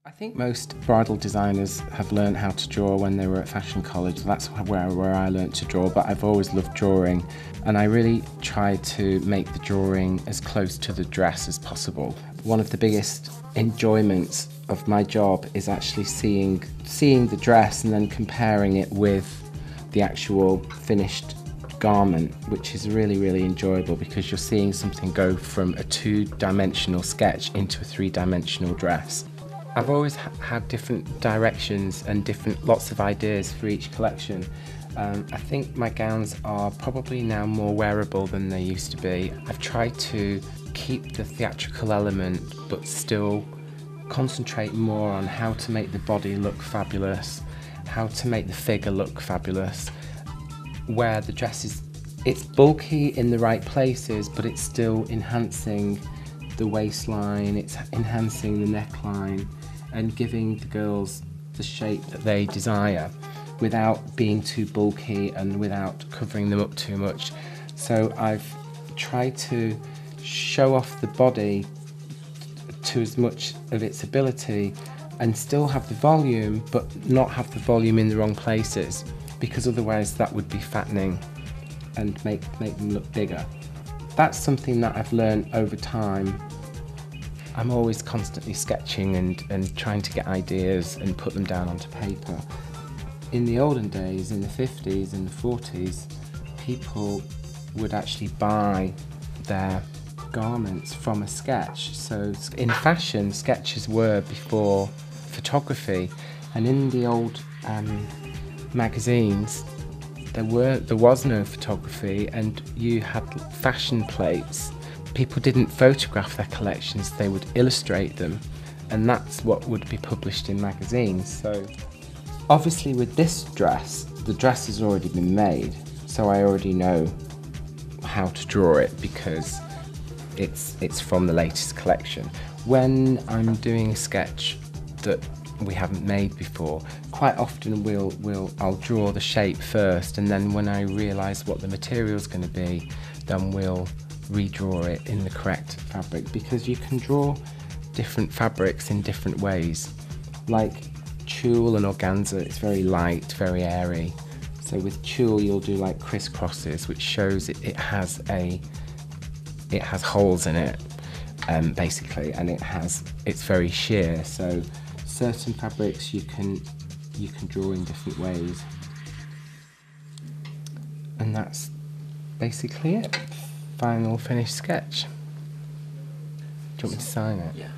I think most bridal designers have learned how to draw when they were at fashion college. That's where I learned to draw, but I've always loved drawing, and I really try to make the drawing as close to the dress as possible. One of the biggest enjoyments of my job is actually seeing the dress and then comparing it with the actual finished garment, which is really enjoyable because you're seeing something go from a two-dimensional sketch into a three-dimensional dress. I've always had different directions and lots of ideas for each collection. I think my gowns are probably now more wearable than they used to be. I've tried to keep the theatrical element but still concentrate more on how to make the body look fabulous, how to make the figure look fabulous, where the dress it's bulky in the right places but it's still enhancing the waistline, it's enhancing the neckline and giving the girls the shape that they desire without being too bulky and without covering them up too much. So I've tried to show off the body to as much of its ability and still have the volume but not have the volume in the wrong places, because otherwise that would be fattening and make them look bigger. That's something that I've learned over time. I'm always constantly sketching and trying to get ideas and put them down onto paper. In the olden days, in the 50s and the 40s, people would actually buy their garments from a sketch. So in fashion, sketches were before photography, and in the old magazines, there was no photography, and you had fashion plates. People didn't photograph their collections, they would illustrate them, and that's what would be published in magazines. So obviously with this dress, the dress has already been made, so I already know how to draw it because it's from the latest collection. When I'm doing a sketch that we haven't made before, quite often I'll draw the shape first, and then when I realise what the material's going to be, then we'll redraw it in the correct fabric, because you can draw different fabrics in different ways. Like tulle and organza, it's very light, very airy. So with tulle you'll do like crisscrosses, which shows it has holes in it, basically, and it's very sheer. So certain fabrics you can draw in different ways, and that's basically it. Final finished sketch. Do you want me to sign it? Yeah.